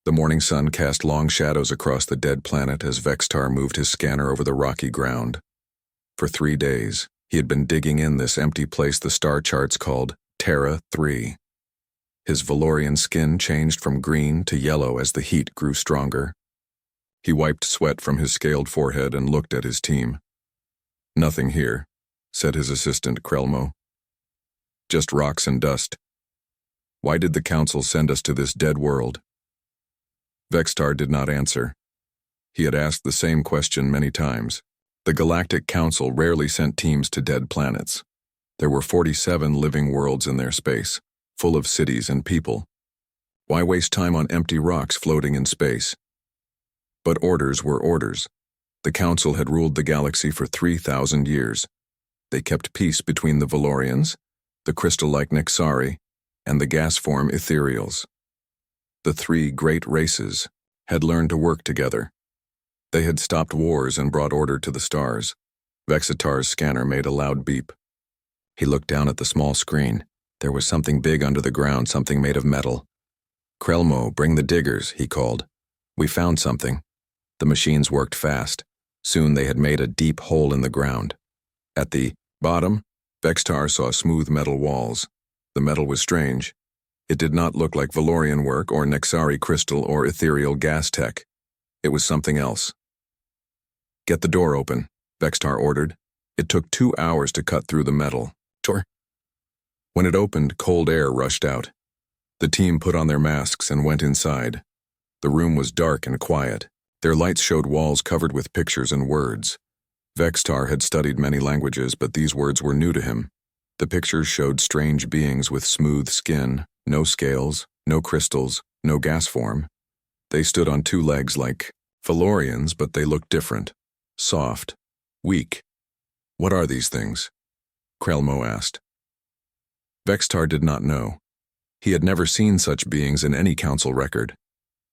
The morning sun cast long shadows across the dead planet as Vextar moved his scanner over the rocky ground. For 3 days, he had been digging in this empty place the star charts called Terra 3. His Valorian skin changed from green to yellow as the heat grew stronger. He wiped sweat from his scaled forehead and looked at his team. "Nothing here," said his assistant Krelmo. "Just rocks and dust. Why did the Council send us to this dead world?" Vextar did not answer. He had asked the same question many times. The Galactic Council rarely sent teams to dead planets. There were 47 living worlds in their space, full of cities and people. Why waste time on empty rocks floating in space? But orders were orders. The Council had ruled the galaxy for 3,000 years. They kept peace between the Valorians, the crystal-like Nexari, and the gas-form Ethereals. The 3 great races had learned to work together. They had stopped wars and brought order to the stars. Vexitar's scanner made a loud beep. He looked down at the small screen. There was something big under the ground, something made of metal. "Krelmo, bring the diggers," he called. "We found something." The machines worked fast. Soon they had made a deep hole in the ground. At the bottom, Vextar saw smooth metal walls. The metal was strange. It did not look like Valorian work or Nexari crystal or ethereal gas tech. It was something else. "Get the door open," Vextar ordered. It took 2 hours to cut through the metal. Sure. When it opened, cold air rushed out. The team put on their masks and went inside. The room was dark and quiet. Their lights showed walls covered with pictures and words. Vextar had studied many languages, but these words were new to him. The pictures showed strange beings with smooth skin, no scales, no crystals, no gas form. They stood on 2 legs like Valorians, but they looked different. Soft. Weak. "What are these things?" Krelmo asked. Vextar did not know. He had never seen such beings in any council record,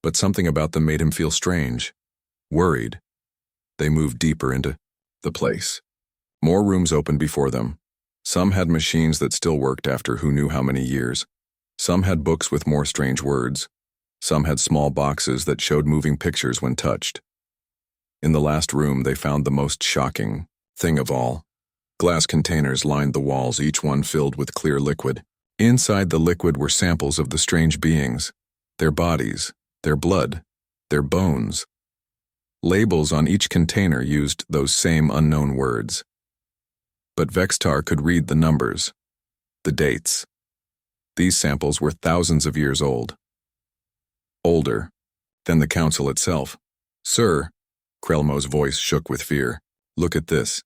but something about them made him feel strange, worried. They moved deeper into the place. More rooms opened before them. Some had machines that still worked after who knew how many years. Some had books with more strange words. Some had small boxes that showed moving pictures when touched. In the last room, they found the most shocking thing of all. Glass containers lined the walls, each one filled with clear liquid. Inside the liquid were samples of the strange beings, their bodies, their blood, their bones. Labels on each container used those same unknown words. But Vextar could read the numbers, the dates. These samples were thousands of years old. Older than the council itself. "Sir," Krelmo's voice shook with fear. "Look at this."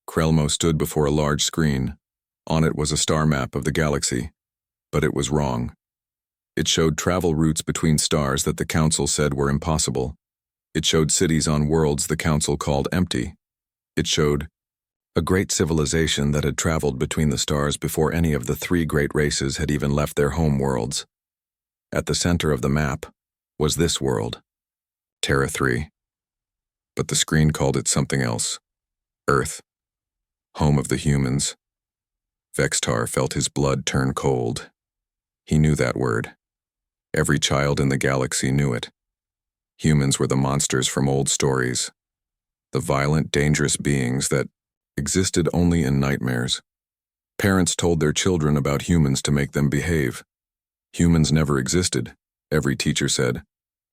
Krelmo stood before a large screen. On it was a star map of the galaxy, but it was wrong. It showed travel routes between stars that the council said were impossible. It showed cities on worlds the council called empty. It showed a great civilization that had traveled between the stars before any of the 3 great races had even left their home worlds. At the center of the map was this world, Terra 3. But the screen called it something else. Earth. Home of the humans. Vextar felt his blood turn cold. He knew that word. Every child in the galaxy knew it. Humans were the monsters from old stories. The violent, dangerous beings that existed only in nightmares. Parents told their children about humans to make them behave. Humans never existed, every teacher said.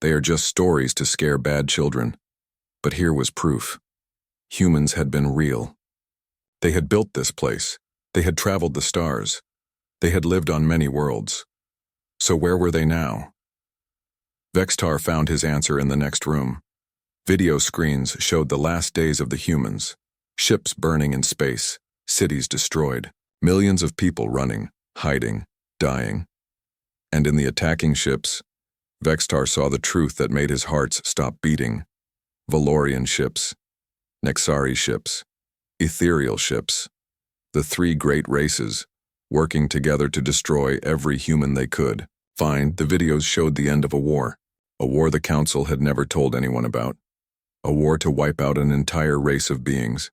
They are just stories to scare bad children. But here was proof. Humans had been real. They had built this place. They had traveled the stars. They had lived on many worlds. So where were they now? Vextar found his answer in the next room. Video screens showed the last days of the humans. Ships burning in space, cities destroyed, millions of people running, hiding, dying. And in the attacking ships, Vextar saw the truth that made his heart stop beating. Valorian ships, Nexari ships, ethereal ships, the 3 great races, working together to destroy every human they could. Fine, the videos showed the end of a war the council had never told anyone about, a war to wipe out an entire race of beings.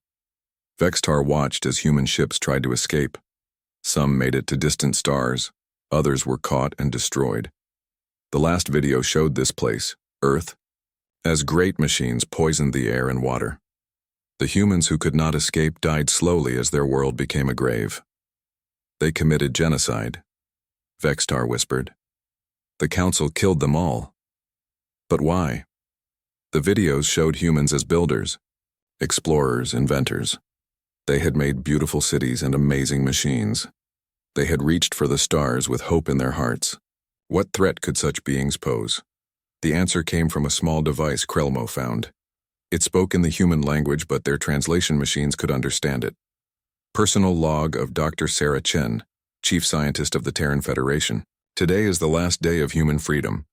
Vextar watched as human ships tried to escape. Some made it to distant stars, others were caught and destroyed. The last video showed this place, Earth, as great machines poisoned the air and water. The humans who could not escape died slowly as their world became a grave. They committed genocide, Vextar whispered. The council killed them all. But why? The videos showed humans as builders, explorers, inventors. They had made beautiful cities and amazing machines. They had reached for the stars with hope in their hearts. What threat could such beings pose? The answer came from a small device Krelmo found. It spoke in the human language, but their translation machines could understand it. Personal log of Dr. Sarah Chen, chief scientist of the Terran Federation. Today is the last day of human freedom.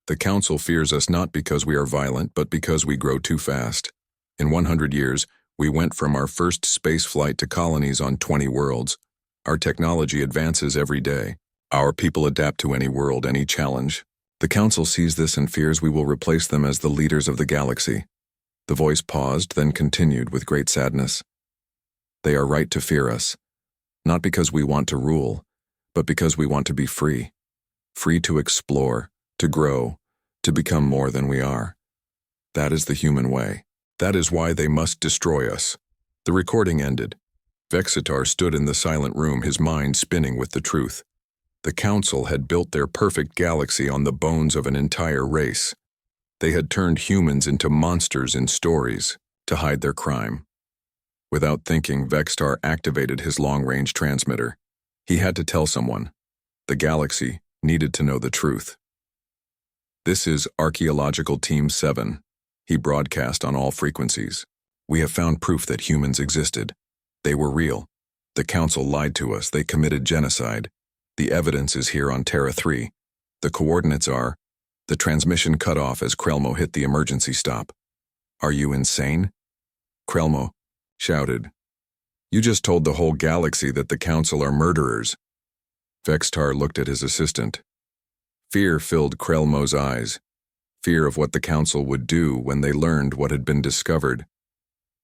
The Council fears us not because we are violent, but because we grow too fast. In 100 years, we went from our first space flight to colonies on 20 worlds. Our technology advances every day. Our people adapt to any world, any challenge. The Council sees this and fears we will replace them as the leaders of the galaxy. The voice paused, then continued with great sadness. They are right to fear us, not because we want to rule, but because we want to be free. Free to explore, to grow, to become more than we are. That is the human way. That is why they must destroy us. The recording ended. Vexitar stood in the silent room, his mind spinning with the truth. The Council had built their perfect galaxy on the bones of an entire race. They had turned humans into monsters in stories to hide their crime. Without thinking, Vextar activated his long-range transmitter. He had to tell someone. The galaxy needed to know the truth. This is Archaeological Team 7. He broadcast on all frequencies. We have found proof that humans existed. They were real. The Council lied to us. They committed genocide. The evidence is here on Terra 3. The coordinates are... The transmission cut off as Krelmo hit the emergency stop. Are you insane? Krelmo shouted. You just told the whole galaxy that the Council are murderers. Vextar looked at his assistant. Fear filled Krelmo's eyes. Fear of what the Council would do when they learned what had been discovered.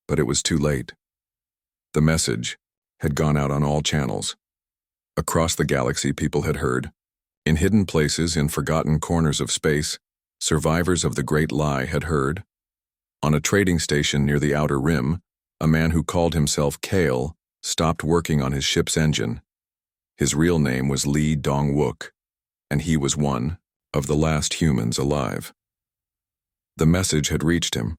But it was too late. The message had gone out on all channels. Across the galaxy, people had heard. In hidden places, in forgotten corners of space, survivors of the Great Lie had heard. On a trading station near the Outer Rim, a man who called himself Kale stopped working on his ship's engine. His real name was Lee Dong-wook, and he was one of the last humans alive. The message had reached him.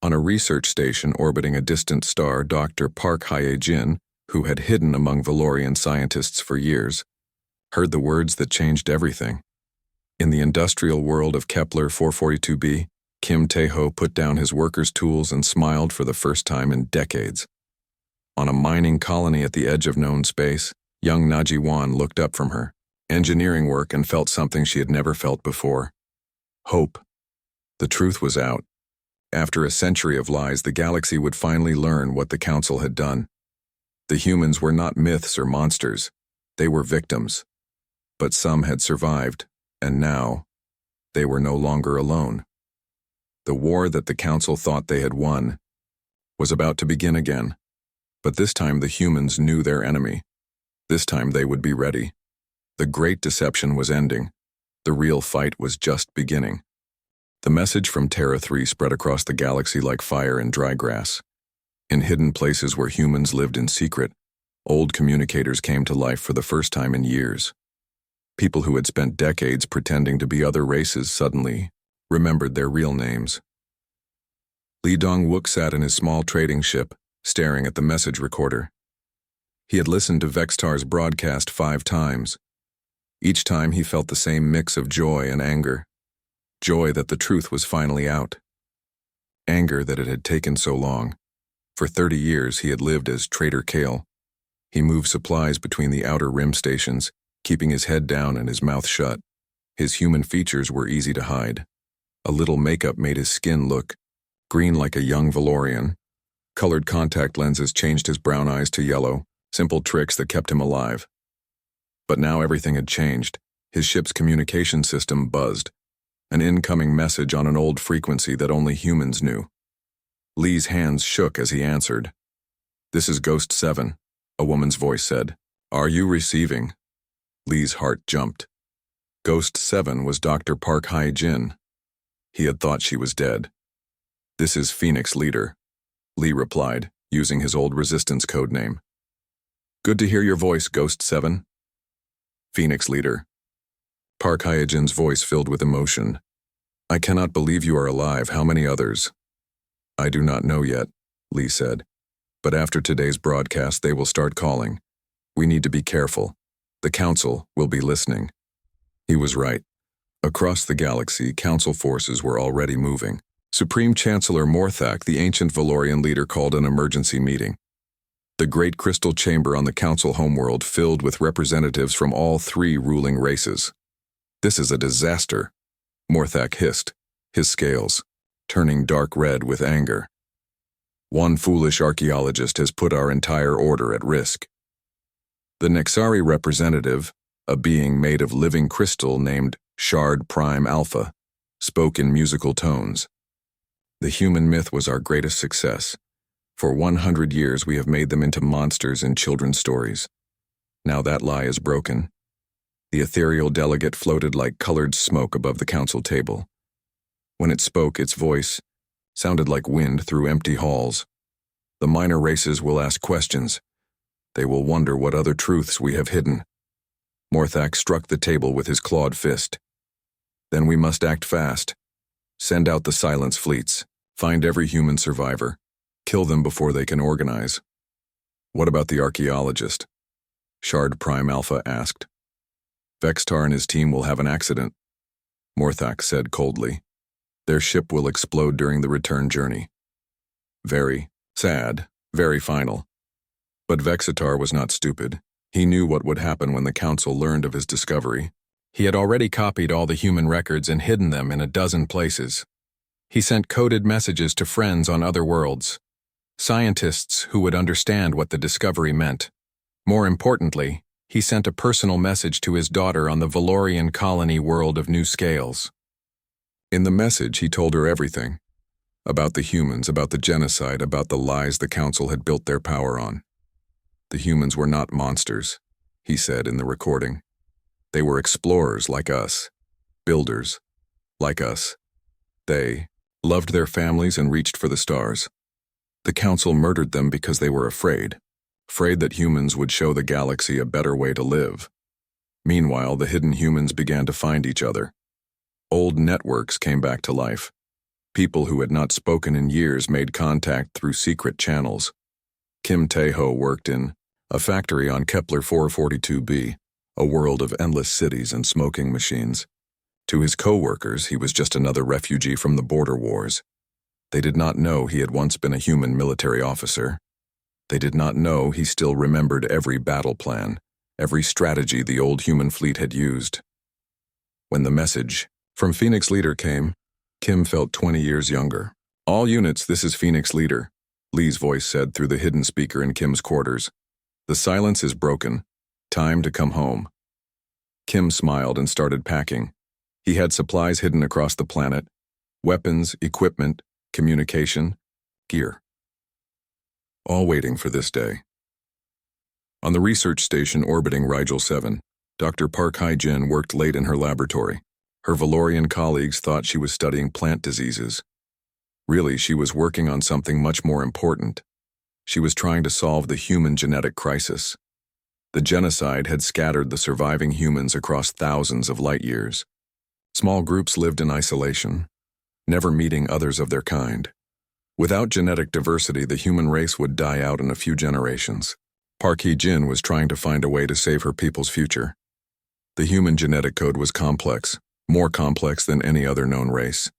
On a research station orbiting a distant star, Dr. Park Hye-jin, who had hidden among Valorian scientists for years, heard the words that changed everything. In the industrial world of Kepler 442b, Kim Tae-ho put down his worker's tools and smiled for the first time in decades. On a mining colony at the edge of known space, young Na-ji-won looked up from her engineering work and felt something she had never felt before. Hope. The truth was out. After a century of lies, the galaxy would finally learn what the Council had done. The humans were not myths or monsters. They were victims. But some had survived, and now, they were no longer alone. The war that the Council thought they had won was about to begin again. But this time the humans knew their enemy. This time they would be ready. The great deception was ending. The real fight was just beginning. The message from Terra 3 spread across the galaxy like fire in dry grass. In hidden places where humans lived in secret, old communicators came to life for the first time in years. People who had spent decades pretending to be other races suddenly remembered their real names. Lee Dong-wook sat in his small trading ship, staring at the message recorder. He had listened to Vextar's broadcast 5 times. Each time he felt the same mix of joy and anger. Joy that the truth was finally out. Anger that it had taken so long. For 30 years he had lived as Trader Kale. He moved supplies between the Outer Rim stations, keeping his head down and his mouth shut. His human features were easy to hide. A little makeup made his skin look green like a young Valorian. Colored contact lenses changed his brown eyes to yellow, simple tricks that kept him alive. But now everything had changed. His ship's communication system buzzed. An incoming message on an old frequency that only humans knew. Lee's hands shook as he answered. "This is Ghost 7, a woman's voice said. "Are you receiving?" Lee's heart jumped. Ghost 7 was Dr. Park Hae-jin. He had thought she was dead. "This is Phoenix Leader," Lee replied, using his old Resistance codename. "Good to hear your voice, Ghost 7. "Phoenix Leader." Park Hae-jin's voice filled with emotion. "I cannot believe you are alive. How many others?" "I do not know yet," Lee said. "But after today's broadcast, they will start calling. We need to be careful. The Council will be listening." He was right. Across the galaxy, Council forces were already moving. Supreme Chancellor Morthak, the ancient Valorian leader, called an emergency meeting. The great crystal chamber on the Council homeworld filled with representatives from all three ruling races. "This is a disaster," Morthak hissed, his scales turning dark red with anger. "One foolish archaeologist has put our entire order at risk." The Nexari representative, a being made of living crystal named Shard Prime Alpha, spoke in musical tones. "The human myth was our greatest success. For 100 years we have made them into monsters in children's stories. Now that lie is broken." The ethereal delegate floated like colored smoke above the council table. When it spoke, its voice sounded like wind through empty halls. "The minor races will ask questions. They will wonder what other truths we have hidden." Morthak struck the table with his clawed fist. "Then we must act fast. Send out the silence fleets. Find every human survivor. Kill them before they can organize." "What about the archaeologist?" Shard Prime Alpha asked. "Vextar and his team will have an accident," Morthak said coldly. "Their ship will explode during the return journey." Very sad, very final. But Vexitar was not stupid. He knew what would happen when the Council learned of his discovery. He had already copied all the human records and hidden them in a dozen places. He sent coded messages to friends on other worlds, scientists who would understand what the discovery meant. More importantly, he sent a personal message to his daughter on the Valorian colony world of New Scales. In the message, he told her everything. About the humans, about the genocide, about the lies the Council had built their power on. "The humans were not monsters," he said in the recording. "They were explorers like us, builders like us. They loved their families and reached for the stars. The Council murdered them because they were afraid that humans would show the galaxy a better way to live. Meanwhile, the hidden humans began to find each other. Old networks came back to life. People who had not spoken in years made contact through secret channels. Kim Tae-ho worked in a factory on Kepler 442b, a world of endless cities and smoking machines. To his co-workers, he was just another refugee from the border wars. They did not know he had once been a human military officer. They did not know he still remembered every battle plan, every strategy the old human fleet had used. When the message from Phoenix Leader came, Kim felt 20 years younger. "All units, this is Phoenix Leader," Lee's voice said through the hidden speaker in Kim's quarters. "The silence is broken. Time to come home." Kim smiled and started packing. He had supplies hidden across the planet: weapons, equipment, communication, gear. All waiting for this day. On the research station orbiting Rigel 7, Dr. Park Hae-jin worked late in her laboratory. Her Valorian colleagues thought she was studying plant diseases. Really, she was working on something much more important. She was trying to solve the human genetic crisis. The genocide had scattered the surviving humans across thousands of light years. Small groups lived in isolation, never meeting others of their kind. Without genetic diversity, the human race would die out in a few generations. Park Hae-jin was trying to find a way to save her people's future. The human genetic code was complex, more complex than any other known race.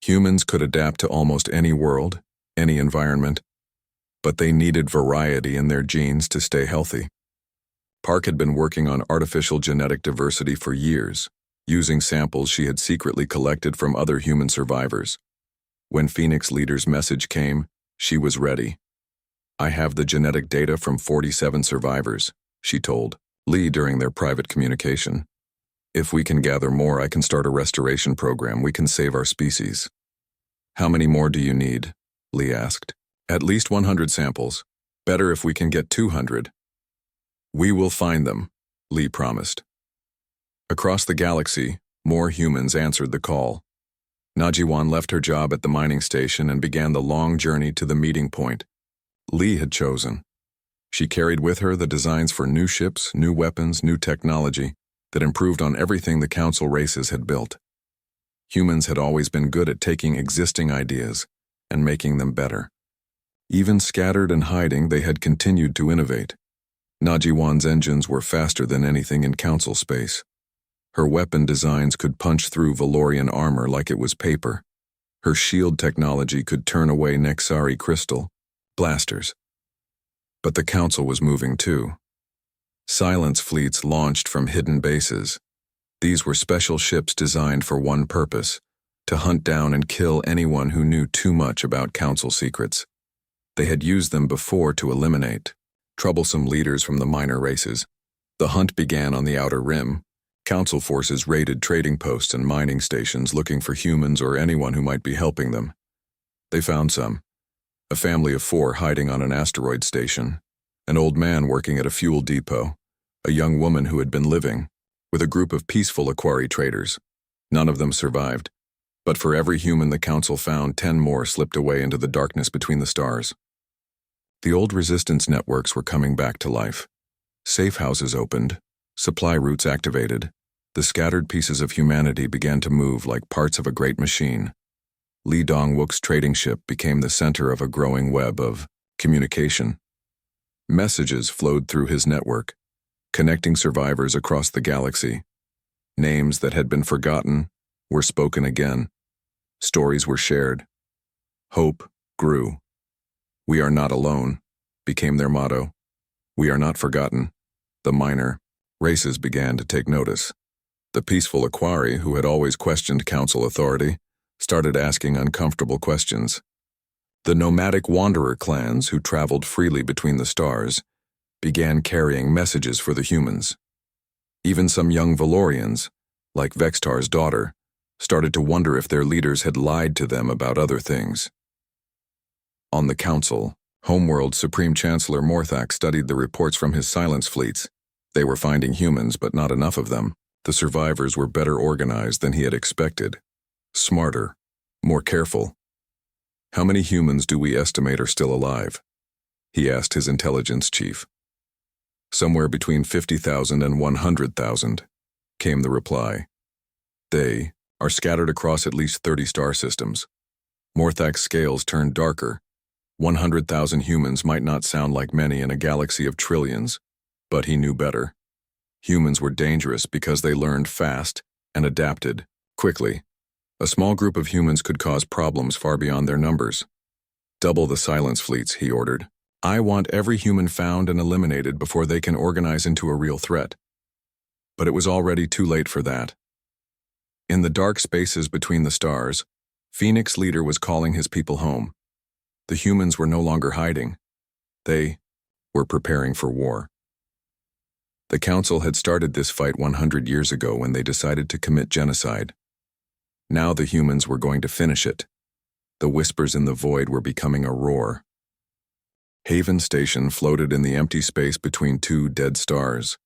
Humans could adapt to almost any world, any environment, but they needed variety in their genes to stay healthy. Park had been working on artificial genetic diversity for years, using samples she had secretly collected from other human survivors. When Phoenix Leader's message came, she was ready. "I have the genetic data from 47 survivors," she told Lee during their private communication. "If we can gather more, I can start a restoration program. We can save our species." "How many more do you need?" Lee asked. "At least 100 samples. Better if we can get 200. "We will find them," Lee promised. Across the galaxy, more humans answered the call. Najiwan left her job at the mining station and began the long journey to the meeting point Lee had chosen. She carried with her the designs for new ships, new weapons, new technology that improved on everything the Council races had built. Humans had always been good at taking existing ideas and making them better. Even scattered and hiding, they had continued to innovate. Najiwan's engines were faster than anything in Council space. Her weapon designs could punch through Valorian armor like it was paper. Her shield technology could turn away Nexari crystal blasters. But the Council was moving too. Silence fleets launched from hidden bases. These were special ships designed for one purpose: to hunt down and kill anyone who knew too much about Council secrets. They had used them before to eliminate troublesome leaders from the minor races. The hunt began on the Outer Rim. Council forces raided trading posts and mining stations looking for humans or anyone who might be helping them. They found some. A family of 4 hiding on an asteroid station, an old man working at a fuel depot, a young woman who had been living with a group of peaceful Aquari traders. None of them survived, but for every human the Council found, 10 more slipped away into the darkness between the stars. The old resistance networks were coming back to life. Safe houses opened, supply routes activated. The scattered pieces of humanity began to move like parts of a great machine. Lee Dongwook's trading ship became the center of a growing web of communication. Messages flowed through his network, connecting survivors across the galaxy. Names that had been forgotten were spoken again. Stories were shared. Hope grew. "We are not alone," became their motto. "We are not forgotten." The minor races began to take notice. The peaceful Aquari, who had always questioned Council authority, started asking uncomfortable questions. The nomadic wanderer clans, who traveled freely between the stars, began carrying messages for the humans. Even some young Valorians, like Vextar's daughter, started to wonder if their leaders had lied to them about other things. On the Council, Homeworld Supreme Chancellor Morthak studied the reports from his silence fleets. They were finding humans, but not enough of them. The survivors were better organized than he had expected. Smarter, more careful. "How many humans do we estimate are still alive?" he asked his intelligence chief. "Somewhere between 50,000 and 100,000, came the reply. "They are scattered across at least 30 star systems." Morthak's scales turned darker. 100,000 humans might not sound like many in a galaxy of trillions, but he knew better. Humans were dangerous because they learned fast and adapted quickly. A small group of humans could cause problems far beyond their numbers. "Double the silence fleets," he ordered. "I want every human found and eliminated before they can organize into a real threat." But it was already too late for that. In the dark spaces between the stars, Phoenix Leader was calling his people home. The humans were no longer hiding. They were preparing for war. The Council had started this fight 100 years ago when they decided to commit genocide. Now the humans were going to finish it. The whispers in the void were becoming a roar. Haven Station floated in the empty space between 2 dead stars.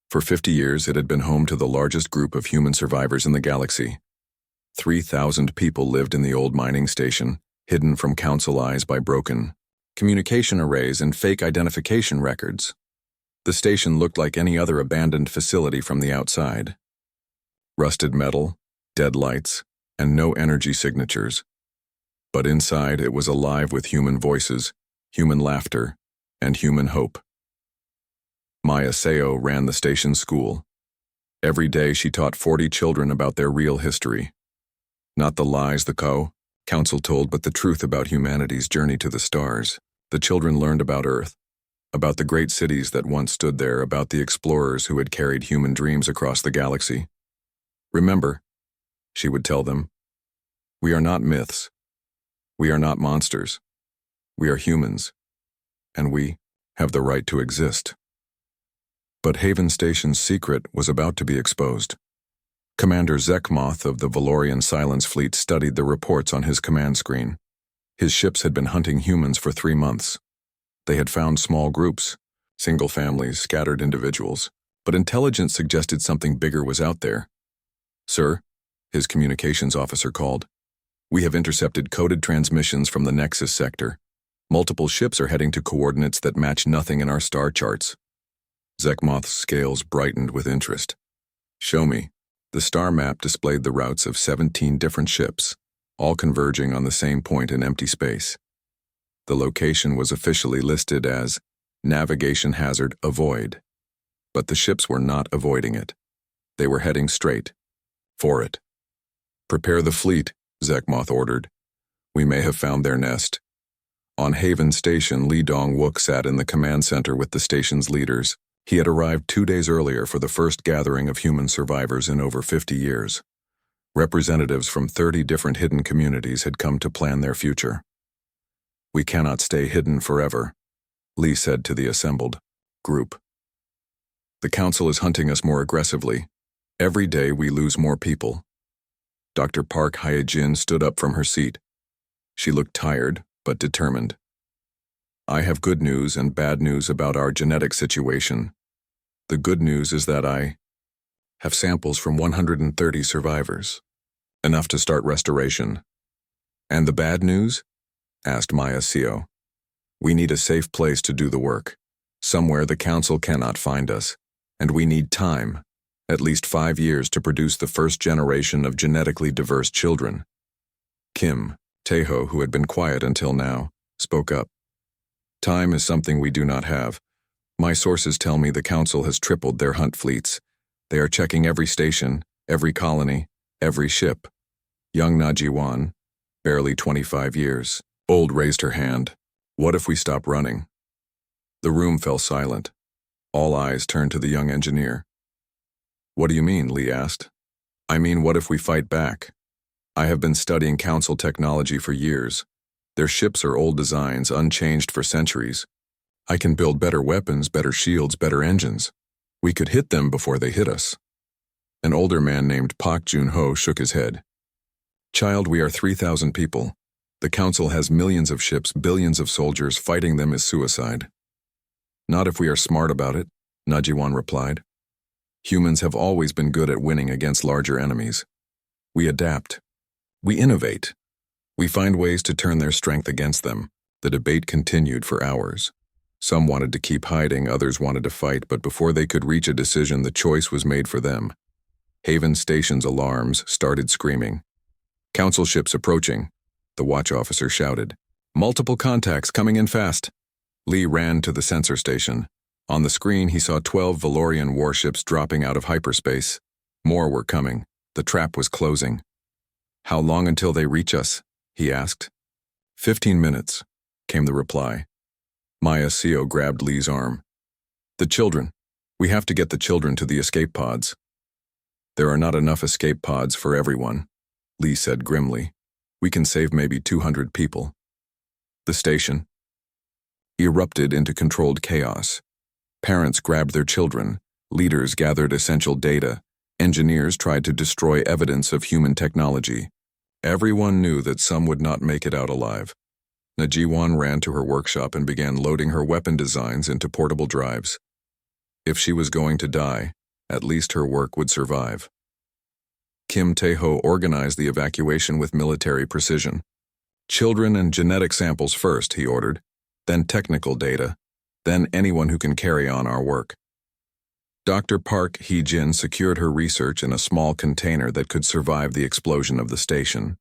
For 50 years, it had been home to the largest group of human survivors in the galaxy. 3,000 people lived in the old mining station, hidden from Council eyes by broken communication arrays and fake identification records. The station looked like any other abandoned facility from the outside. Rusted metal, dead lights, and no energy signatures. But inside, it was alive with human voices, human laughter, and human hope. Maya Seo ran the station's school. Every day she taught 40 children about their real history. Not the lies the Council told, but the truth about humanity's journey to the stars. The children learned about Earth, about the great cities that once stood there, about the explorers who had carried human dreams across the galaxy. "Remember," she would tell them, "we are not myths. We are not monsters. We are humans, and we have the right to exist." But Haven Station's secret was about to be exposed. Commander Zekmoth of the Valorian Silence Fleet studied the reports on his command screen. His ships had been hunting humans for 3 months. They had found small groups, single families, scattered individuals, but intelligence suggested something bigger was out there. "Sir," his communications officer called, "we have intercepted coded transmissions from the Nexus sector. Multiple ships are heading to coordinates that match nothing in our star charts." Zekmoth's scales brightened with interest. "Show me." The star map displayed the routes of 17 different ships, all converging on the same point in empty space. The location was officially listed as Navigation Hazard Avoid, but the ships were not avoiding it. They were heading straight for it. "Prepare the fleet," Zekmoth ordered. "We may have found their nest." On Haven Station, Lee Dong-wook sat in the command center with the station's leaders. He had arrived 2 days earlier for the first gathering of human survivors in over 50 years. Representatives from 30 different hidden communities had come to plan their future. "We cannot stay hidden forever," Lee said to the assembled group. "The Council is hunting us more aggressively. Every day we lose more people." Dr. Park Hye-jin stood up from her seat. She looked tired, but determined. "I have good news and bad news about our genetic situation. The good news is that I have samples from 130 survivors, enough to start restoration." "And the bad news?" asked Maya Seo. "We need a safe place to do the work, somewhere the Council cannot find us, and we need time, at least 5 years to produce the first generation of genetically diverse children." Kim Taeho, who had been quiet until now, spoke up. "Time is something we do not have. My sources tell me the Council has tripled their hunt fleets. They are checking every station, every colony, every ship." Young Najiwan, barely 25 years old, raised her hand. "What if we stop running?" The room fell silent. All eyes turned to the young engineer. "What do you mean?" Lee asked. "I mean, what if we fight back? I have been studying Council technology for years. Their ships are old designs, unchanged for centuries. I can build better weapons, better shields, better engines. We could hit them before they hit us." An older man named Pak Jun-ho shook his head. "Child, we are 3,000 people. The Council has millions of ships, billions of soldiers. Fighting them is suicide." "Not if we are smart about it," Najiwan replied. "Humans have always been good at winning against larger enemies. We adapt. We innovate. We find ways to turn their strength against them." The debate continued for hours. Some wanted to keep hiding, others wanted to fight, but before they could reach a decision, the choice was made for them. Haven Station's alarms started screaming. "Council ships approaching," the watch officer shouted. "Multiple contacts coming in fast." Lee ran to the sensor station. On the screen, he saw 12 Valorian warships dropping out of hyperspace. More were coming. The trap was closing. "How long until they reach us?" he asked. 15 minutes, came the reply. Maya Seo grabbed Lee's arm. "The children. We have to get the children to the escape pods." "There are not enough escape pods for everyone," Lee said grimly. "We can save maybe 200 people." The station erupted into controlled chaos. Parents grabbed their children, leaders gathered essential data, engineers tried to destroy evidence of human technology. Everyone knew that some would not make it out alive. Najiwan ran to her workshop and began loading her weapon designs into portable drives. If she was going to die, at least her work would survive. Kim Taeho organized the evacuation with military precision. "Children and genetic samples first," he ordered, "then technical data, then anyone who can carry on our work." Dr. Park Hye-jin secured her research in a small container that could survive the explosion of the station.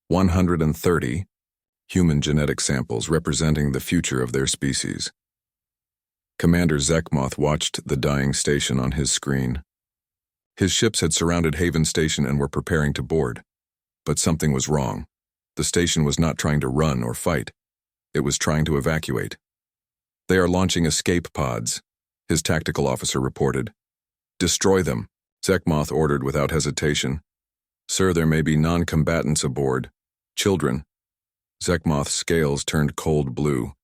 130 human genetic samples representing the future of their species. Commander Zekmoth watched the dying station on his screen. His ships had surrounded Haven Station and were preparing to board. But something was wrong. The station was not trying to run or fight. It was trying to evacuate. "They are launching escape pods," his tactical officer reported. "Destroy them," Zekmoth ordered without hesitation. "Sir, there may be non-combatants aboard. Children." Zekmoth's scales turned cold blue.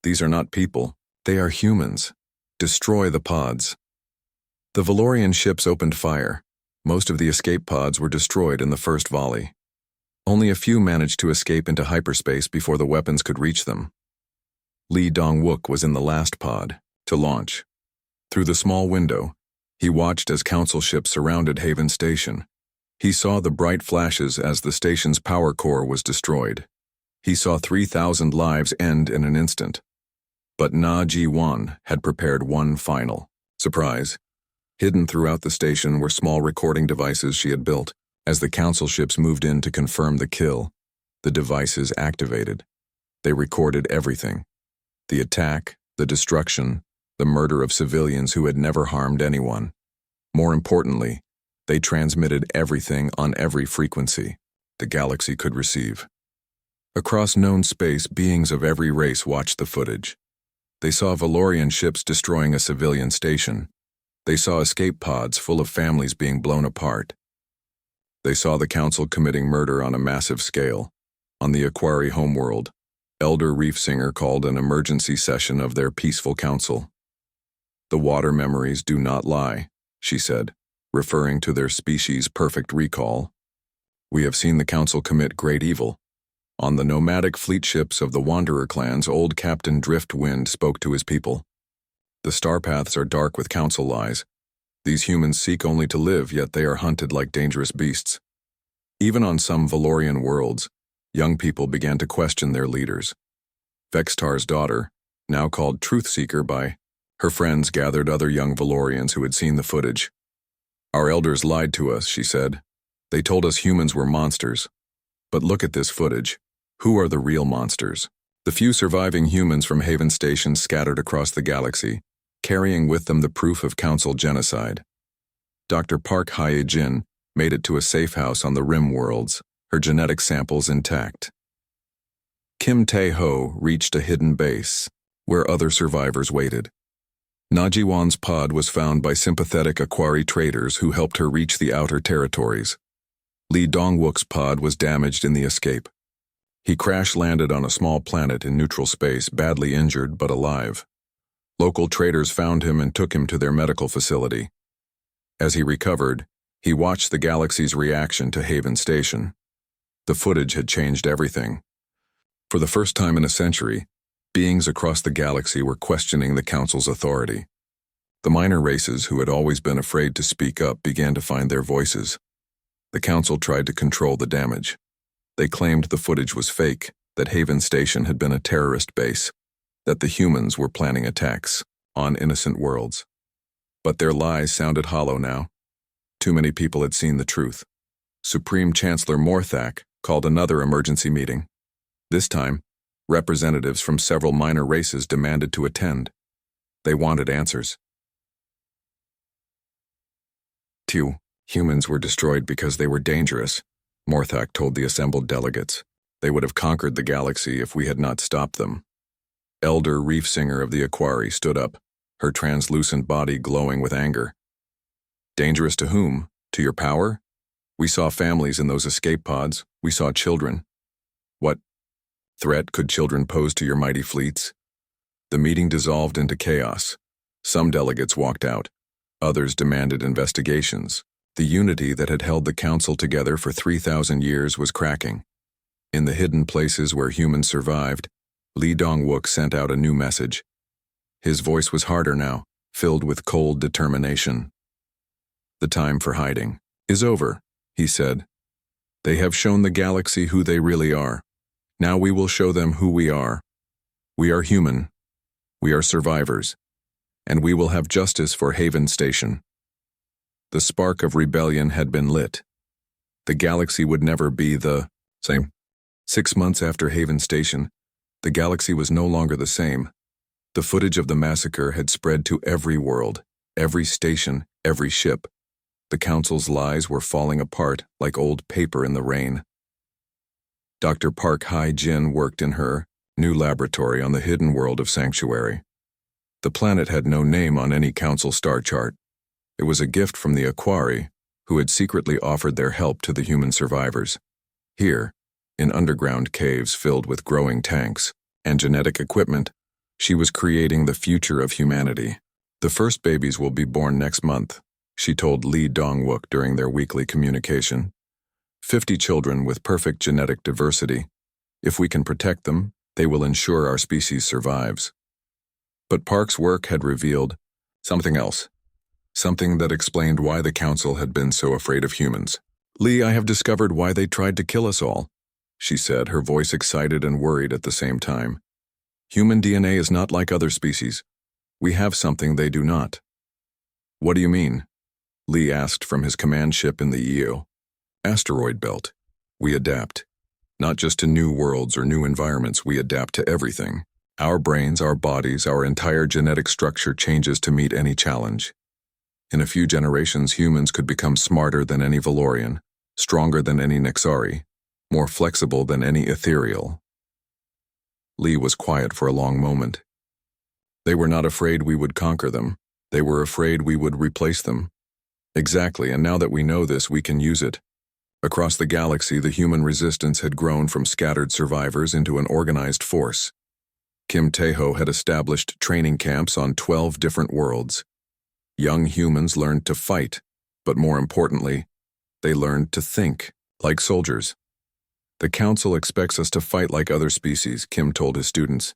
"These are not people. They are humans. Destroy the pods." The Valorian ships opened fire. Most of the escape pods were destroyed in the first volley. Only a few managed to escape into hyperspace before the weapons could reach them. Lee Dong-wook was in the last pod, to launch. Through the small window, he watched as council ships surrounded Haven Station. He saw the bright flashes as the station's power core was destroyed. He saw 3,000 lives end in an instant. But Na Ji-won had prepared one final surprise. Hidden throughout the station were small recording devices she had built. As the council ships moved in to confirm the kill, the devices activated. They recorded everything. The attack, the destruction, the murder of civilians who had never harmed anyone. More importantly, they transmitted everything on every frequency the galaxy could receive. Across known space, beings of every race watched the footage. They saw Valorian ships destroying a civilian station. They saw escape pods full of families being blown apart. They saw the council committing murder on a massive scale. On the Aquari homeworld, Elder Reefsinger called an emergency session of their peaceful council. "The water memories do not lie," she said, referring to their species' perfect recall. "We have seen the council commit great evil." On the nomadic fleet ships of the Wanderer clans, old Captain Driftwind spoke to his people. "The star paths are dark with council lies. These humans seek only to live, yet they are hunted like dangerous beasts." Even on some Valorian worlds, young people began to question their leaders. Vextar's daughter, now called Truthseeker by her friends, gathered other young Valorians who had seen the footage. "Our elders lied to us," she said. "They told us humans were monsters. But look at this footage. Who are the real monsters?" The few surviving humans from Haven Station scattered across the galaxy, carrying with them the proof of council genocide. Dr. Park Hye-jin made it to a safe house on the Rim worlds, her genetic samples intact. Kim Tae-ho reached a hidden base, where other survivors waited. Na Ji-won's pod was found by sympathetic Aquari traders who helped her reach the outer territories. Lee Dong-wook's pod was damaged in the escape. He crash-landed on a small planet in neutral space, badly injured but alive. Local traders found him and took him to their medical facility. As he recovered, he watched the galaxy's reaction to Haven Station. The footage had changed everything. For the first time in a century, beings across the galaxy were questioning the council's authority. The minor races who had always been afraid to speak up began to find their voices. The council tried to control the damage. They claimed the footage was fake, that Haven Station had been a terrorist base, that the humans were planning attacks on innocent worlds. But their lies sounded hollow now. Too many people had seen the truth. Supreme Chancellor Morthak called another emergency meeting. This time, representatives from several minor races demanded to attend. They wanted answers. 2. Humans were destroyed because they were dangerous, Morthak told the assembled delegates. They would have conquered the galaxy if we had not stopped them. Elder Reefsinger of the Aquari stood up, her translucent body glowing with anger. "Dangerous to whom? To your power? We saw families in those escape pods. We saw children. What threat could children pose to your mighty fleets?" The meeting dissolved into chaos. Some delegates walked out. Others demanded investigations. The unity that had held the council together for 3,000 years was cracking. In the hidden places where humans survived, Lee Dong-wook sent out a new message. His voice was harder now, filled with cold determination. "The time for hiding is over," he said. "They have shown the galaxy who they really are. Now we will show them who we are. We are human. We are survivors. And we will have justice for Haven Station." The spark of rebellion had been lit. The galaxy would never be the same. 6 months after Haven Station, the galaxy was no longer the same. The footage of the massacre had spread to every world, every station, every ship. The council's lies were falling apart like old paper in the rain. Dr. Park Hye-jin worked in her new laboratory on the hidden world of Sanctuary. The planet had no name on any council star chart. It was a gift from the Aquari, who had secretly offered their help to the human survivors. Here, in underground caves filled with growing tanks and genetic equipment, she was creating the future of humanity. "The first babies will be born next month," she told Lee Dong-wook during their weekly communication. 50 children with perfect genetic diversity. If we can protect them, they will ensure our species survives. But Park's work had revealed Something else. Something that explained why the Council had been so afraid of humans. Lee, I have discovered why they tried to kill us all, she said, her voice excited and worried at the same time. Human DNA is not like other species. We have something they do not. What do you mean? Lee asked from his command ship in the EO. Asteroid belt. We adapt. Not just to new worlds or new environments, we adapt to everything. Our brains, our bodies, our entire genetic structure changes to meet any challenge. In a few generations, humans could become smarter than any Valorian, stronger than any Nexari, more flexible than any ethereal. Lee was quiet for a long moment. They were not afraid we would conquer them. They were afraid we would replace them. Exactly, and now that we know this, we can use it. Across the galaxy, the human resistance had grown from scattered survivors into an organized force. Kim Tae-ho had established training camps on 12 different worlds. Young humans learned to fight, but more importantly, they learned to think, like soldiers. The Council expects us to fight like other species, Kim told his students.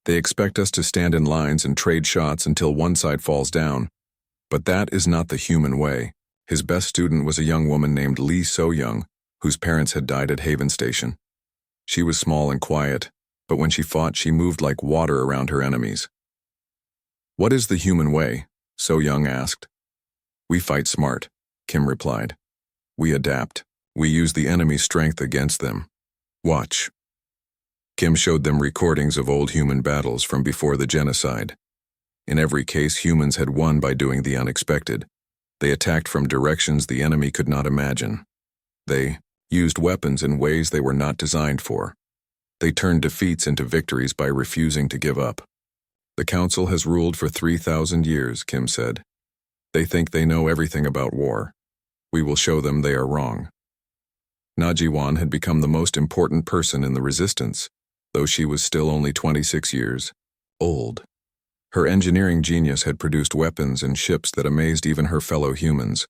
They expect us to stand in lines and trade shots until one side falls down. But that is not the human way. His best student was a young woman named Lee So-young, whose parents had died at Haven Station. She was small and quiet, but when she fought, she moved like water around her enemies. What is the human way? So-young asked. We fight smart, Kim replied. We adapt. We use the enemy's strength against them. Watch. Kim showed them recordings of old human battles from before the genocide. In every case, humans had won by doing the unexpected. They attacked from directions the enemy could not imagine. They used weapons in ways they were not designed for. They turned defeats into victories by refusing to give up. The Council has ruled for 3,000 years, Kim said. They think they know everything about war. We will show them they are wrong. Najiwan had become the most important person in the resistance, though she was still only 26 years old. Her engineering genius had produced weapons and ships that amazed even her fellow humans.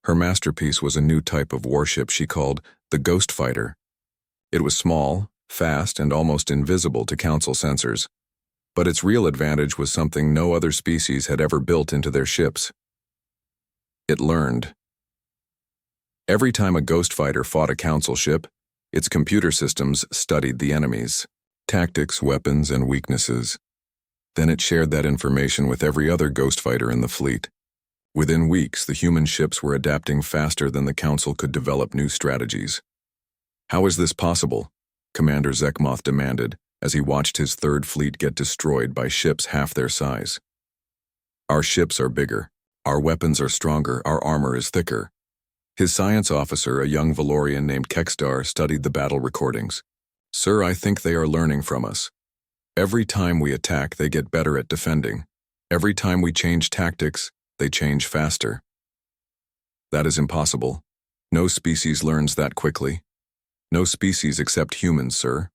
Her masterpiece was a new type of warship she called the Ghost Fighter. It was small, fast, and almost invisible to Council sensors. But its real advantage was something no other species had ever built into their ships. It learned. Every time a Ghost Fighter fought a Council ship, its computer systems studied the enemy's tactics, weapons, and weaknesses. Then it shared that information with every other Ghost Fighter in the fleet. Within weeks, the human ships were adapting faster than the Council could develop new strategies. How is this possible? Commander Zekmoth demanded as he watched his third fleet get destroyed by ships half their size. Our ships are bigger, our weapons are stronger, our armor is thicker. His science officer, a young Valorian named Kekstar, studied the battle recordings. Sir, I think they are learning from us. Every time we attack, they get better at defending. Every time we change tactics, they change faster. That is impossible. No species learns that quickly. No species except humans, sir.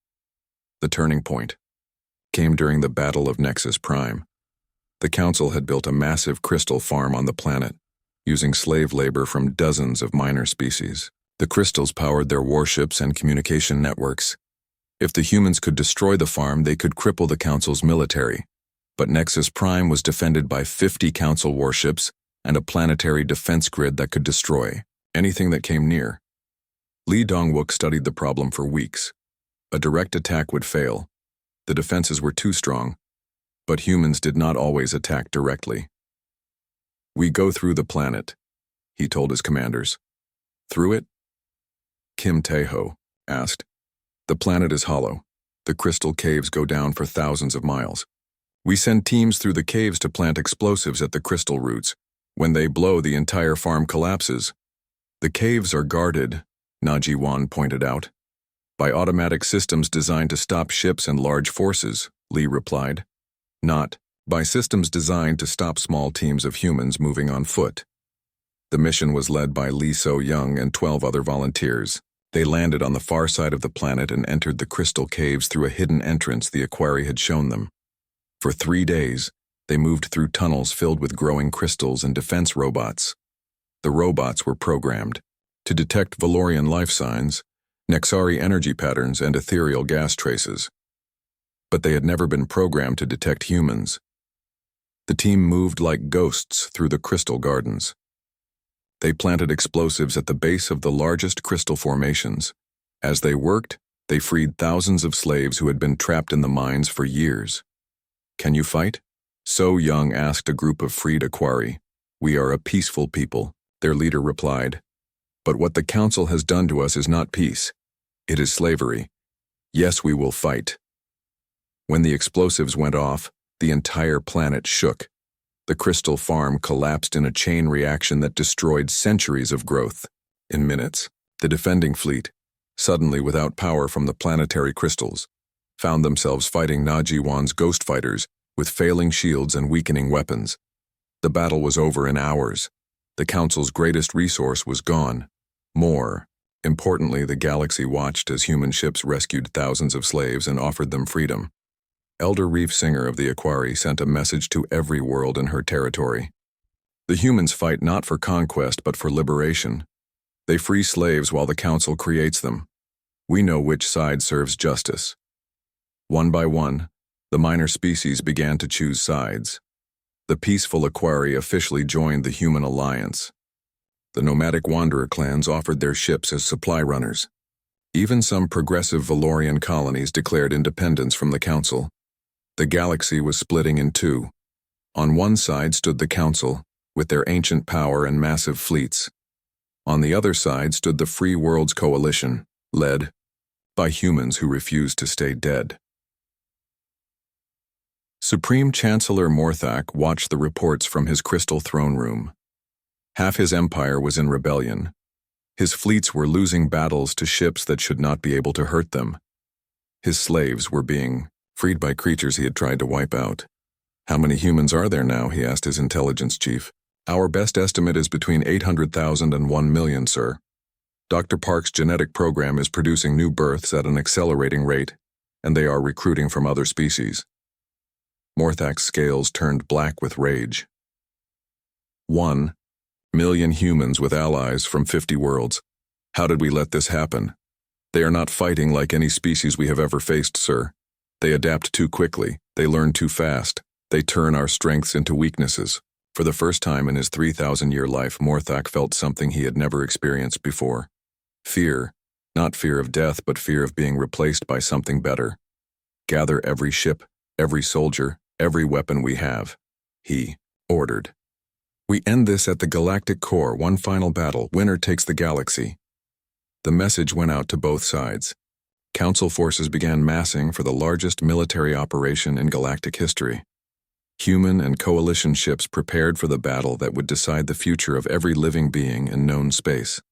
The turning point came during the Battle of Nexus Prime. The Council had built a massive crystal farm on the planet, using slave labor from dozens of minor species. The crystals powered their warships and communication networks. If the humans could destroy the farm, they could cripple the Council's military. But Nexus Prime was defended by 50 Council warships and a planetary defense grid that could destroy anything that came near. Lee Dongwook studied the problem for weeks. A direct attack would fail. The defenses were too strong. But humans did not always attack directly. We go through the planet, he told his commanders. Through it? Kim Tae-ho asked. The planet is hollow. The crystal caves go down for thousands of miles. We send teams through the caves to plant explosives at the crystal roots. When they blow, the entire farm collapses. The caves are guarded, Najiwan pointed out. By automatic systems designed to stop ships and large forces, Lee replied. Not by systems designed to stop small teams of humans moving on foot. The mission was led by Lee So-young and 12 other volunteers. They landed on the far side of the planet and entered the crystal caves through a hidden entrance the Equari had shown them. For 3 days, they moved through tunnels filled with growing crystals and defense robots. The robots were programmed to detect Valorian life signs, Nexari energy patterns, and ethereal gas traces. But they had never been programmed to detect humans. The team moved like ghosts through the crystal gardens. They planted explosives at the base of the largest crystal formations. As they worked, they freed thousands of slaves who had been trapped in the mines for years. "Can you fight?" So Young asked a group of freed Aquari. "We are a peaceful people," their leader replied. "But what the council has done to us is not peace. It is slavery. Yes, we will fight." When the explosives went off, the entire planet shook. The crystal farm collapsed in a chain reaction that destroyed centuries of growth. In minutes, the defending fleet, suddenly without power from the planetary crystals, found themselves fighting Najiwan's ghost fighters with failing shields and weakening weapons. The battle was over in hours. The Council's greatest resource was gone. More importantly, the galaxy watched as human ships rescued thousands of slaves and offered them freedom. Elder Reef Singer of the Aquari sent a message to every world in her territory. The humans fight not for conquest but for liberation. They free slaves while the Council creates them. We know which side serves justice. One by one, the minor species began to choose sides. The peaceful Aquari officially joined the Human Alliance. The nomadic wanderer clans offered their ships as supply runners. Even some progressive Valorian colonies declared independence from the Council. The galaxy was splitting in two. On one side stood the Council, with their ancient power and massive fleets. On the other side stood the Free Worlds Coalition, led by humans who refused to stay dead. Supreme Chancellor Morthak watched the reports from his crystal throne room. Half his empire was in rebellion. His fleets were losing battles to ships that should not be able to hurt them. His slaves were being freed by creatures he had tried to wipe out. "How many humans are there now?" he asked his intelligence chief. "Our best estimate is between 800,000 and 1 million, sir. Dr. Park's genetic program is producing new births at an accelerating rate, and they are recruiting from other species." Morthak's scales turned black with rage. 1 million humans with allies from 50 worlds. How did we let this happen? They are not fighting like any species we have ever faced, sir. They adapt too quickly, they learn too fast, they turn our strengths into weaknesses. For the first time in his 3,000-year life, Morthak felt something he had never experienced before. Fear, not fear of death, but fear of being replaced by something better. "Gather every ship, every soldier, every weapon we have," he ordered. "We end this at the galactic core, one final battle, winner takes the galaxy." The message went out to both sides. Council forces began massing for the largest military operation in galactic history. Human and coalition ships prepared for the battle that would decide the future of every living being in known space.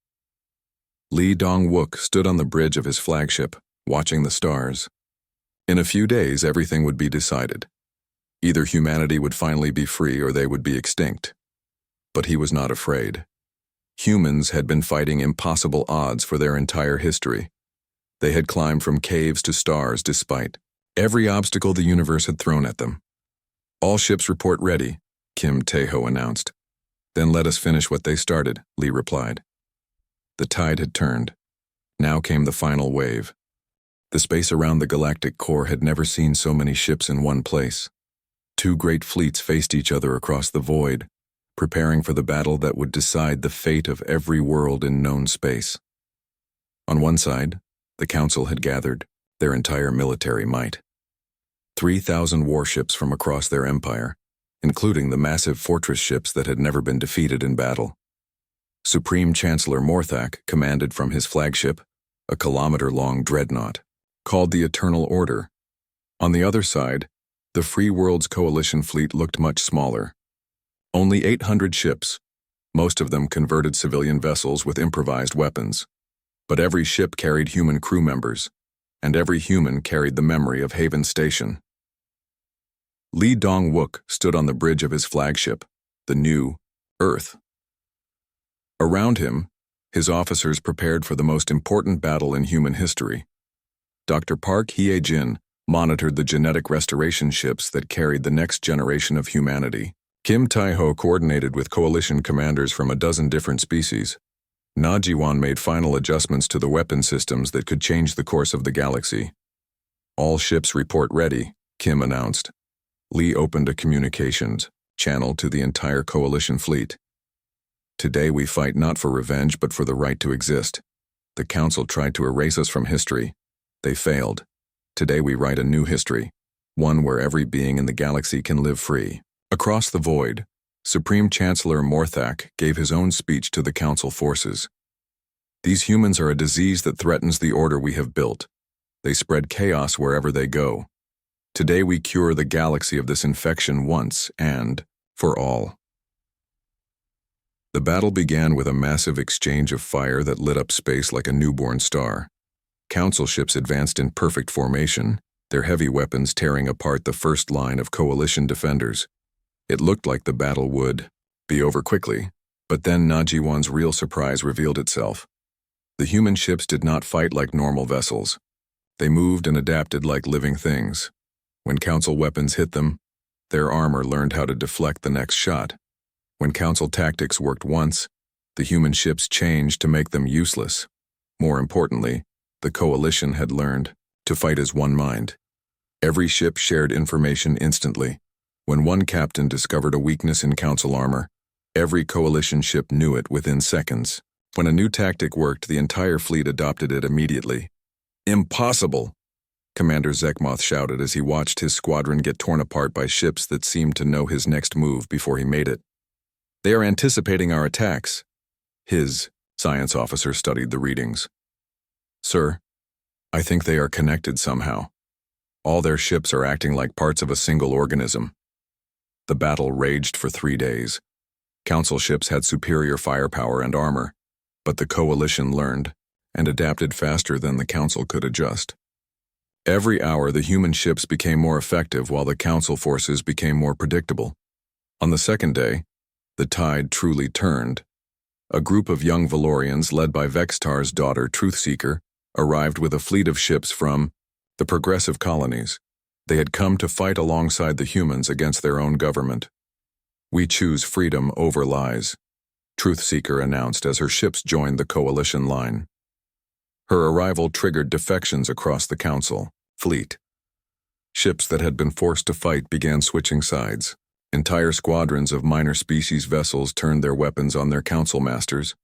Lee Dong-wook stood on the bridge of his flagship, watching the stars. In a few days, everything would be decided. Either humanity would finally be free or they would be extinct. But he was not afraid. Humans had been fighting impossible odds for their entire history. They had climbed from caves to stars despite every obstacle the universe had thrown at them. "All ships report ready," Kim Tae-ho announced. "Then let us finish what they started," Lee replied. The tide had turned. Now came the final wave. The space around the galactic core had never seen so many ships in one place. Two great fleets faced each other across the void, preparing for the battle that would decide the fate of every world in known space. On one side, the Council had gathered their entire military might. 3,000 warships from across their empire, including the massive fortress ships that had never been defeated in battle. Supreme Chancellor Morthak commanded from his flagship, a kilometer-long dreadnought, called the Eternal Order. On the other side, the Free Worlds Coalition fleet looked much smaller. Only 800 ships, most of them converted civilian vessels with improvised weapons. But every ship carried human crew members, and every human carried the memory of Haven Station. Lee Dong-wook stood on the bridge of his flagship, the New Earth. Around him, his officers prepared for the most important battle in human history. Dr. Park Hye-jin monitored the genetic restoration ships that carried the next generation of humanity. Kim Tae-ho coordinated with coalition commanders from a dozen different species. Najiwan made final adjustments to the weapon systems that could change the course of the galaxy. "All ships report ready," Kim announced. Lee opened a communications channel to the entire coalition fleet. Today we fight not for revenge but for the right to exist. The Council tried to erase us from history. They failed. Today we write a new history, one where every being in the galaxy can live free. Across the void, Supreme Chancellor Morthak gave his own speech to the Council forces. These humans are a disease that threatens the order we have built. They spread chaos wherever they go. Today we cure the galaxy of this infection once and for all. The battle began with a massive exchange of fire that lit up space like a newborn star. Council ships advanced in perfect formation, their heavy weapons tearing apart the first line of coalition defenders. It looked like the battle would be over quickly, but then Najiwan's real surprise revealed itself. The human ships did not fight like normal vessels. They moved and adapted like living things. When Council weapons hit them, their armor learned how to deflect the next shot. When Council tactics worked once, the human ships changed to make them useless. More importantly, the coalition had learned to fight as one mind. Every ship shared information instantly. When one captain discovered a weakness in Council armor, every coalition ship knew it within seconds. When a new tactic worked, the entire fleet adopted it immediately. "Impossible!" Commander Zekmoth shouted as he watched his squadron get torn apart by ships that seemed to know his next move before he made it. "They are anticipating our attacks." His science officer studied the readings. "Sir, I think they are connected somehow. All their ships are acting like parts of a single organism." The battle raged for 3 days. Council ships had superior firepower and armor, but the coalition learned and adapted faster than the Council could adjust. Every hour, the human ships became more effective while the Council forces became more predictable. On the second day, the tide truly turned. A group of young Valorians led by Vextar's daughter, Truthseeker, arrived with a fleet of ships from the progressive colonies. They had come to fight alongside the humans against their own government. "We choose freedom over lies," Truthseeker announced as her ships joined the coalition line. Her arrival triggered defections across the Council fleet. Ships that had been forced to fight began switching sides. Entire squadrons of minor species vessels turned their weapons on their Council masters.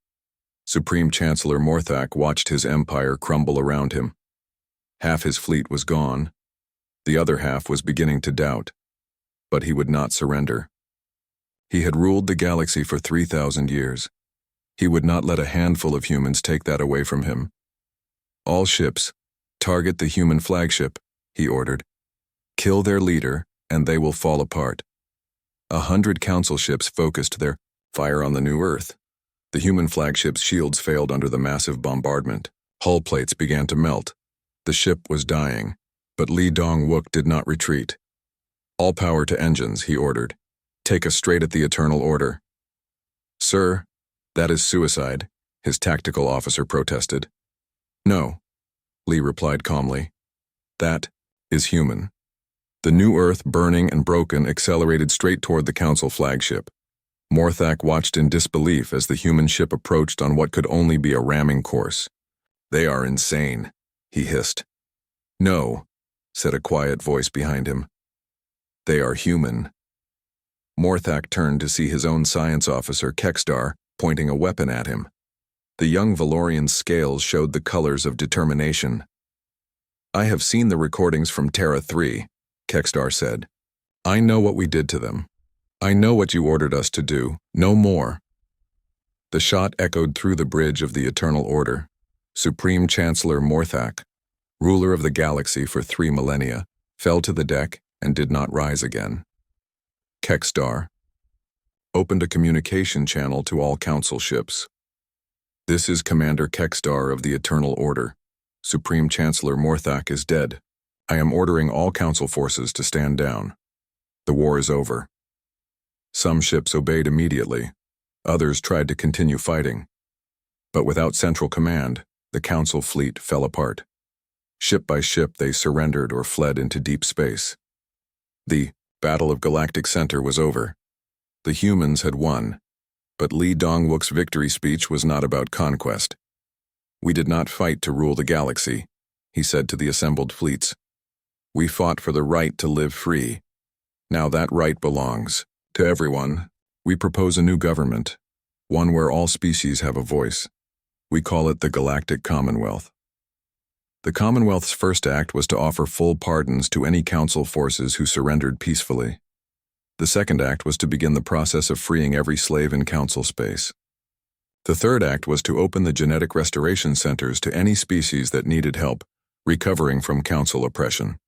Supreme Chancellor Morthak watched his empire crumble around him. Half his fleet was gone. The other half was beginning to doubt. But he would not surrender. He had ruled the galaxy for 3,000 years. He would not let a handful of humans take that away from him. "All ships, target the human flagship," he ordered. "Kill their leader, and they will fall apart." 100 Council ships focused their fire on the new Earth. The human flagship's shields failed under the massive bombardment. Hull plates began to melt. The ship was dying, but Li Dong-wook did not retreat. "All power to engines," he ordered. "Take us straight at the Eternal Order." "Sir, that is suicide," his tactical officer protested. "No," Li replied calmly. "That is human." The new Earth, burning and broken, accelerated straight toward the Council flagship. Morthak watched in disbelief as the human ship approached on what could only be a ramming course. "They are insane," he hissed. "No," said a quiet voice behind him. "They are human." Morthak turned to see his own science officer, Kekstar, pointing a weapon at him. The young Valorian's scales showed the colors of determination. "I have seen the recordings from Terra 3, Kekstar said. "I know what we did to them. I know what you ordered us to do, no more." The shot echoed through the bridge of the Eternal Order. Supreme Chancellor Morthak, ruler of the galaxy for 3 millennia, fell to the deck and did not rise again. Kekstar opened a communication channel to all Council ships. "This is Commander Kekstar of the Eternal Order. Supreme Chancellor Morthak is dead. I am ordering all Council forces to stand down. The war is over." Some ships obeyed immediately. Others tried to continue fighting. But without central command, the Council fleet fell apart. Ship by ship, they surrendered or fled into deep space. The Battle of Galactic Center was over. The humans had won, but Li Dong-wook's victory speech was not about conquest. "We did not fight to rule the galaxy," he said to the assembled fleets. "We fought for the right to live free. Now that right belongs To everyone, we propose a new government, one where all species have a voice. We call it the Galactic Commonwealth. The Commonwealth's first act was to offer full pardons to any Council forces who surrendered peacefully. The second act was to begin the process of freeing every slave in Council space. The third act was to open the genetic restoration centers to any species that needed help recovering from Council oppression.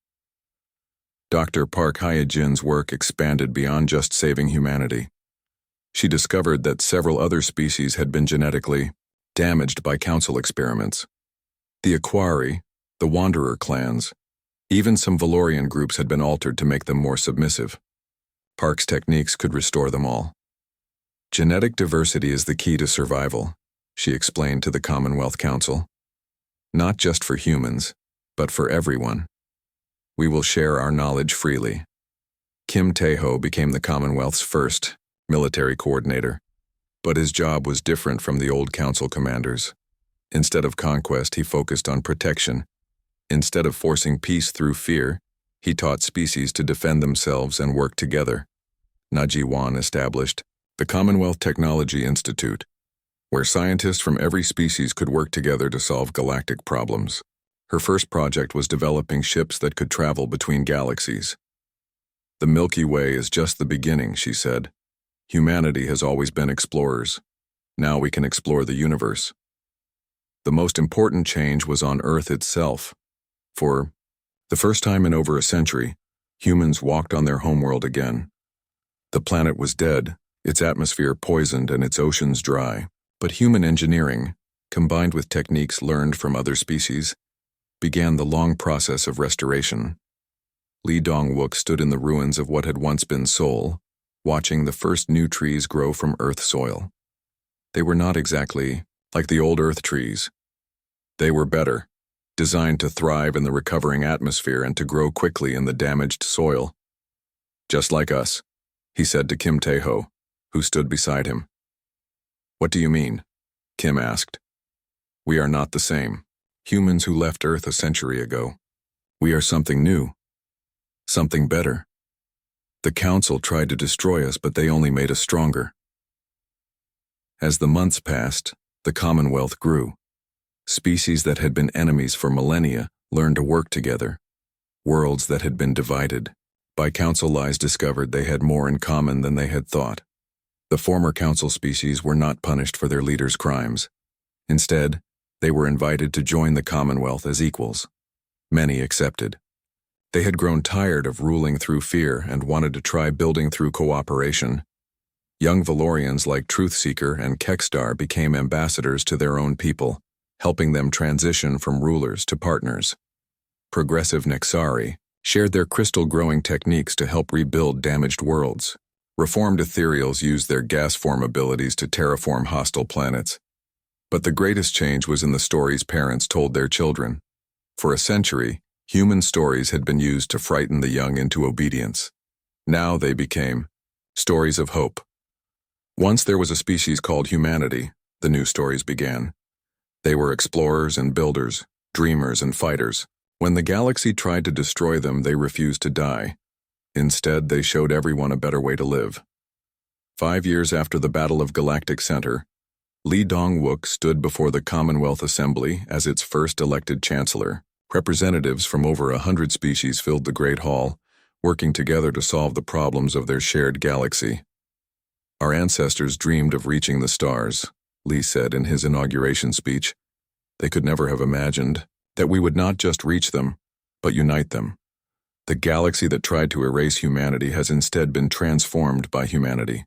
Dr. Park Hye-jin's work expanded beyond just saving humanity. She discovered that several other species had been genetically damaged by Council experiments. The Aquari, the Wanderer clans, even some Valorian groups had been altered to make them more submissive. Park's techniques could restore them all. Genetic diversity is the key to survival, she explained to the Commonwealth Council. Not just for humans, but for everyone. We will share our knowledge freely. Kim Tae-ho became the Commonwealth's first military coordinator, but his job was different from the old Council commanders. Instead of conquest, he focused on protection. Instead of forcing peace through fear, he taught species to defend themselves and work together. Na Ji-won established the Commonwealth Technology Institute, where scientists from every species could work together to solve galactic problems. Her first project was developing ships that could travel between galaxies. The Milky Way is just the beginning, she said. Humanity has always been explorers. Now we can explore the universe. The most important change was on Earth itself. For the first time in over a century, humans walked on their homeworld again. The planet was dead, its atmosphere poisoned and its oceans dry. But human engineering, combined with techniques learned from other species, began the long process of restoration. Lee Dong-wook stood in the ruins of what had once been Seoul, watching the first new trees grow from Earth soil. They were not exactly like the old Earth trees. They were better, designed to thrive in the recovering atmosphere and to grow quickly in the damaged soil. Just like us, he said to Kim Tae-ho, who stood beside him. What do you mean? Kim asked. We are not the same. Humans who left Earth a century ago. We are something new. Something better. The Council tried to destroy us, but they only made us stronger. As the months passed, the Commonwealth grew. Species that had been enemies for millennia learned to work together. Worlds that had been divided by Council lies discovered they had more in common than they had thought. The former Council species were not punished for their leaders' crimes. Instead, they were invited to join the Commonwealth as equals. Many accepted. They had grown tired of ruling through fear and wanted to try building through cooperation. Young Valorians like Truthseeker and Kekstar became ambassadors to their own people, helping them transition from rulers to partners. Progressive Nexari shared their crystal-growing techniques to help rebuild damaged worlds. Reformed Ethereals used their gas form abilities to terraform hostile planets. But the greatest change was in the stories parents told their children. For a century, human stories had been used to frighten the young into obedience. Now they became stories of hope. Once there was a species called humanity, the new stories began. They were explorers and builders, dreamers and fighters. When the galaxy tried to destroy them, they refused to die. Instead, they showed everyone a better way to live. 5 years after the Battle of Galactic Center, Lee Dong-wook stood before the Commonwealth Assembly as its first elected chancellor. Representatives from over 100 species filled the Great Hall, working together to solve the problems of their shared galaxy. Our ancestors dreamed of reaching the stars, Lee said in his inauguration speech. They could never have imagined that we would not just reach them, but unite them. The galaxy that tried to erase humanity has instead been transformed by humanity.